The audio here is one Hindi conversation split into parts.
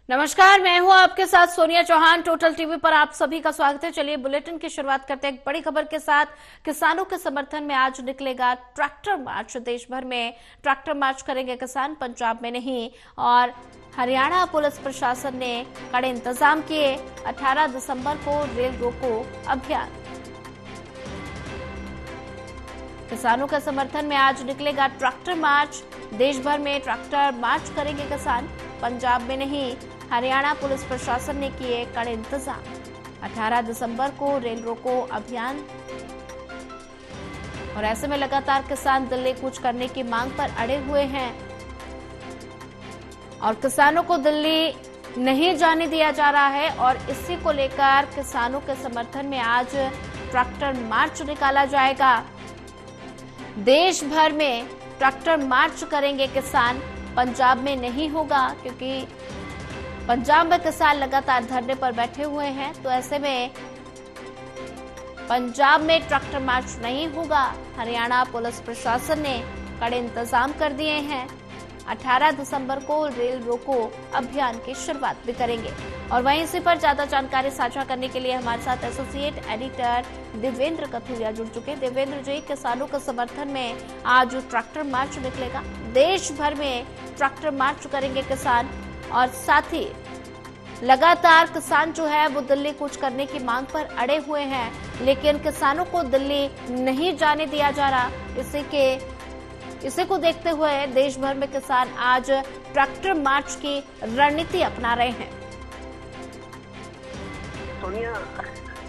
नमस्कार, मैं हूं आपके साथ सोनिया चौहान। टोटल टीवी पर आप सभी का स्वागत है। चलिए बुलेटिन की शुरुआत करते हैं एक बड़ी खबर के साथ। किसानों के समर्थन में आज निकलेगा ट्रैक्टर मार्च। देश भर में ट्रैक्टर मार्च करेंगे किसान, पंजाब में नहीं। और हरियाणा पुलिस प्रशासन ने कड़े इंतजाम किए। 18 दिसंबर को रेल रोको अभियान। किसानों के समर्थन में आज निकलेगा ट्रैक्टर मार्च। देश भर में ट्रैक्टर मार्च करेंगे किसान, पंजाब में नहीं। हरियाणा पुलिस प्रशासन ने किए कड़े इंतजाम। 18 दिसंबर को रेल रोको अभियान। और ऐसे में लगातार किसान दिल्ली कूच करने की मांग पर अड़े हुए हैं और किसानों को दिल्ली नहीं जाने दिया जा रहा है। और इसी को लेकर किसानों के समर्थन में आज ट्रैक्टर मार्च निकाला जाएगा। देश भर में ट्रैक्टर मार्च करेंगे किसान, पंजाब में नहीं होगा क्योंकि पंजाब में किसान लगातार धरने पर बैठे हुए हैं। तो ऐसे में पंजाब में ट्रैक्टर मार्च नहीं होगा। हरियाणा पुलिस प्रशासन ने कड़े इंतजाम कर दिए हैं। 18 दिसंबर को रेल रोको अभियान की शुरुआत भी करेंगे। और वहीं इसी पर ज्यादा जानकारी साझा करने के लिए हमारे साथ एसोसिएट एडिटर देवेंद्र कथुरिया जुड़ चुके हैं। देवेंद्र जी, किसानों के समर्थन में आज ट्रैक्टर मार्च निकलेगा। देश भर में ट्रैक्टर मार्च करेंगे किसान और साथ ही लगातार किसान जो है वो दिल्ली कूच करने की मांग पर अड़े हुए हैं, लेकिन किसानों को दिल्ली नहीं जाने दिया जा रहा। इसी को देखते हुए देश भर में किसान आज ट्रैक्टर मार्च की रणनीति अपना रहे हैं। सोनिया,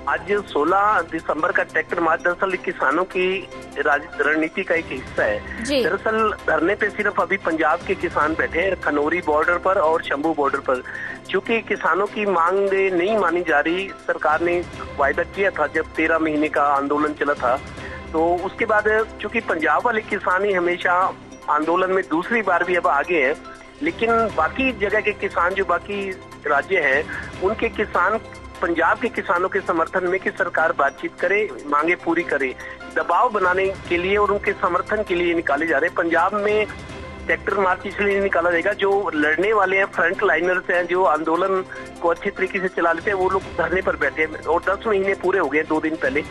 आज 16 दिसंबर का ट्रैक्टर मार्च दरअसल किसानों की रणनीति का एक हिस्सा है। दरअसल धरने पे सिर्फ अभी पंजाब के किसान बैठे हैं, खनौरी बॉर्डर पर और शंभू बॉर्डर पर। चूंकि किसानों की मांग नहीं मानी जा रही, सरकार ने वायदा किया था जब 13 महीने का आंदोलन चला था, तो उसके बाद चूंकि पंजाब वाले किसान ही हमेशा आंदोलन में दूसरी बार भी अब आगे हैं, लेकिन बाकी जगह के किसान जो बाकी राज्य हैं उनके किसान पंजाब के किसानों के समर्थन में कि सरकार बातचीत करे, मांगे पूरी करे, दबाव बनाने के लिए और उनके समर्थन के लिए निकाले जा रहे हैं। पंजाब में ट्रैक्टर मार्च इसलिए निकाला जाएगा, जो लड़ने वाले हैं, फ्रंट लाइनर्स हैं, जो आंदोलन को अच्छी तरीके से चला लेते हैं, वो लोग धरने पर बैठे हैं और 10 महीने पूरे हो गए 2 दिन पहले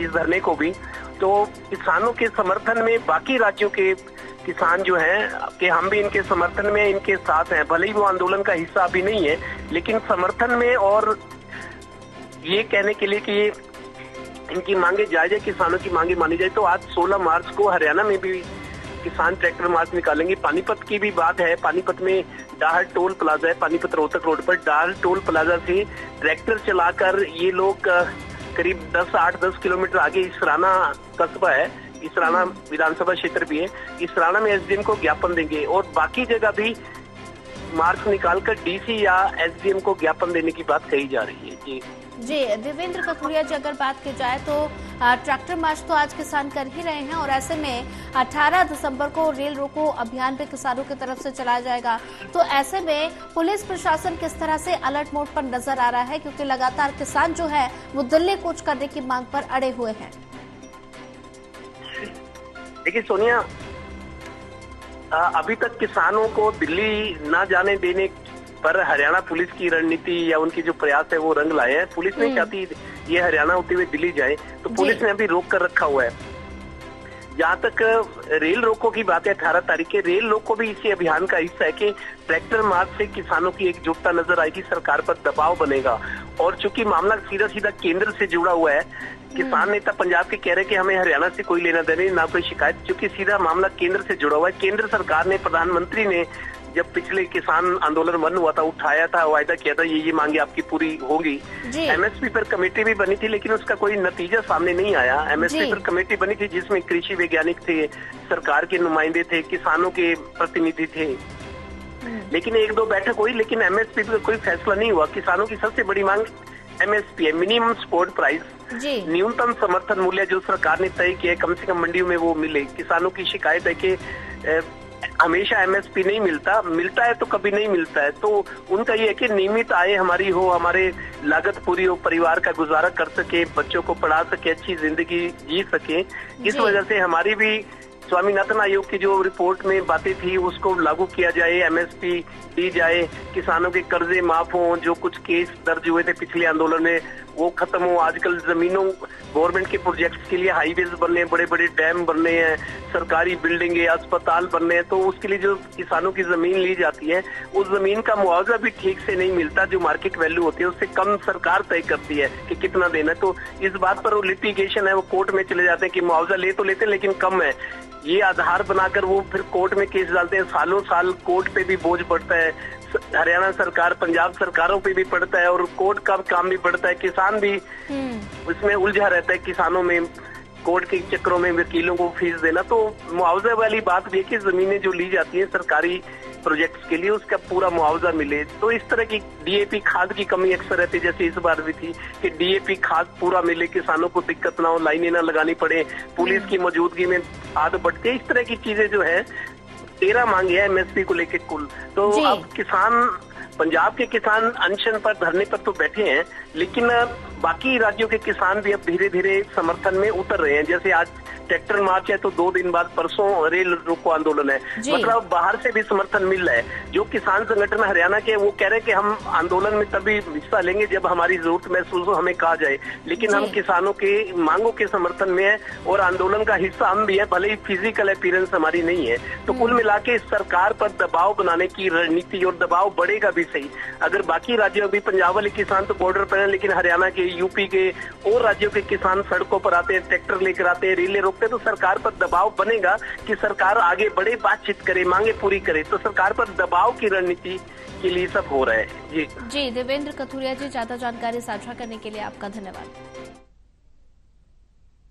इस धरने को भी। तो किसानों के समर्थन में बाकी राज्यों के किसान जो हैं कि हम भी इनके समर्थन में इनके साथ हैं, भले ही वो आंदोलन का हिस्सा अभी नहीं है, लेकिन समर्थन में और ये कहने के लिए कि इनकी मांगे जायज है, किसानों की मांगे मानी जाए। तो आज 16 मार्च को हरियाणा में भी किसान ट्रैक्टर मार्च निकालेंगे। पानीपत की भी बात है, पानीपत में डाहर टोल प्लाजा है, पानीपत रोहतक रोड पर डाहर टोल प्लाजा से ट्रैक्टर चलाकर ये लोग करीब 8-10 किलोमीटर आगे इसराना कस्बा है, इसराना विधानसभा क्षेत्र भी है, इसराना में एसडीएम को ज्ञापन देंगे और बाकी जगह भी मार्च निकालकर डीसी या एसडीएम को ज्ञापन देने की बात कही जा रही है। जी देवेंद्र कथुरिया जी, अगर बात की जाए तो ट्रैक्टर मार्च तो आज किसान कर ही रहे हैं और ऐसे में 18 दिसंबर को रेल रोको अभियान पे किसानों की तरफ से चलाया जाएगा। तो ऐसे में पुलिस प्रशासन किस तरह से अलर्ट मोड पर नजर आ रहा है, क्योंकि लगातार किसान जो है वो दिल्ली कूच करने की मांग पर अड़े हुए हैं। देखिए सोनिया, अभी तक किसानों को दिल्ली न जाने देने पर हरियाणा पुलिस की रणनीति या उनकी जो प्रयास है वो रंग लाए हैं। पुलिस नहीं चाहती ये हरियाणा होते हुए दिल्ली जाए, तो पुलिस ने अभी रोक कर रखा हुआ है। जहाँ तक रेल रोको की बात है, 18 तारीख के रेल रोको भी इसी अभियान का हिस्सा है कि ट्रैक्टर मार्च से किसानों की एकजुटता नजर आएगी, सरकार पर दबाव बनेगा। और चूंकि मामला सीधा सीधा केंद्र से जुड़ा हुआ है, किसान नेता पंजाब के कह रहे हैं कि हमें हरियाणा से कोई लेना देना ना कोई शिकायत, चूंकि सीधा मामला केंद्र से जुड़ा हुआ है। केंद्र सरकार ने, प्रधानमंत्री ने जब पिछले किसान आंदोलन बंद हुआ था, उठाया था, वायदा किया था ये मांगे आपकी पूरी होगी। एमएसपी पर कमेटी भी बनी थी, लेकिन उसका कोई नतीजा सामने नहीं आया। एमएसपी पर कमेटी बनी थी जिसमें कृषि वैज्ञानिक थे, सरकार के नुमाइंदे थे, किसानों के प्रतिनिधि थे, लेकिन 1-2 बैठक हुई, लेकिन एमएसपी पर कोई फैसला नहीं हुआ। किसानों की सबसे बड़ी मांग एमएसपी है, मिनिमम सपोर्ट प्राइस, न्यूनतम समर्थन मूल्य जो सरकार ने तय किया, कम से कम मंडियों में वो मिले। किसानों की शिकायत है कि हमेशा एमएसपी नहीं मिलता है तो कभी नहीं मिलता है। तो उनका ये है कि नियमित आय हमारी हो, हमारे लागत पूरी हो, परिवार का गुजारा कर सके, बच्चों को पढ़ा सके, अच्छी जिंदगी जी सके। इस वजह से हमारी भी स्वामीनाथन आयोग की जो रिपोर्ट में बातें थी उसको लागू किया जाए, एमएसपी दी जाए, किसानों के कर्जे माफ हों, जो कुछ केस दर्ज हुए थे पिछले आंदोलन में वो खत्म हो। आजकल जमीनों गवर्नमेंट के प्रोजेक्ट्स के लिए हाईवेज बनने, बड़े बड़े डैम बनने हैं, सरकारी बिल्डिंगे, अस्पताल बनने हैं, तो उसके लिए जो किसानों की जमीन ली जाती है उस जमीन का मुआवजा भी ठीक से नहीं मिलता। जो मार्केट वैल्यू होती है उससे कम सरकार तय करती है कि कितना देना है। तो इस बात पर वो लिटिगेशन है, वो कोर्ट में चले जाते हैं कि मुआवजा ले तो लेते हैं लेकिन कम है। ये आधार बनाकर वो फिर कोर्ट में केस डालते हैं, सालों साल कोर्ट पे भी बोझ पड़ता है, हरियाणा सरकार, पंजाब सरकारों पे भी पड़ता है और कोर्ट का काम भी पड़ता है। किसान भी इसमें उलझा रहता है, किसानों में कोर्ट के चक्करों में वकीलों को फीस देना। तो मुआवजा वाली बात भी है कि जमीनें जो ली जाती हैं सरकारी प्रोजेक्ट्स के लिए उसका पूरा मुआवजा मिले। तो इस तरह की डीएपी खाद की कमी अक्सर रहती है, जैसे इस बार भी थी कि डीएपी खाद पूरा मिले, किसानों को दिक्कत ना हो, लाइनें ना लगानी पड़े, पुलिस की मौजूदगी में खाद बढ़ती है। इस तरह की चीजें जो है 13 मांगे है एमएसपी को लेके कुल। तो अब किसान, पंजाब के किसान अनशन पर, धरने पर तो बैठे हैं, लेकिन बाकी राज्यों के किसान भी अब धीरे धीरे समर्थन में उतर रहे हैं। जैसे आज ट्रैक्टर मार्च है तो 2 दिन बाद परसों रेल रोको आंदोलन है, मतलब बाहर से भी समर्थन मिल रहा है। जो किसान संगठन हरियाणा के वो कह रहे हैं कि हम आंदोलन में तभी हिस्सा लेंगे जब हमारी जरूरत महसूस हो, हमें कहा जाए, लेकिन हम किसानों के मांगों के समर्थन में है और आंदोलन का हिस्सा हम भी है, भले ही फिजिकल अपीयरेंस हमारी नहीं है। तो कुल मिला के सरकार पर दबाव बनाने की रणनीति, और दबाव बढ़ेगा भी सही। अगर बाकी राज्यों भी, पंजाब वाले किसान तो बॉर्डर पर है, लेकिन हरियाणा के, यूपी के और राज्यों के किसान सड़कों पर आते हैं, ट्रैक्टर लेकर आते हैं, रेलें रोकते हैं, तो सरकार पर दबाव बनेगा कि सरकार आगे बढ़े, बातचीत करे, मांगे पूरी करे। तो सरकार पर दबाव की रणनीति के लिए सब हो रहा है। जी जी, देवेंद्र कथुरिया जी, ज्यादा जानकारी साझा करने के लिए आपका धन्यवाद।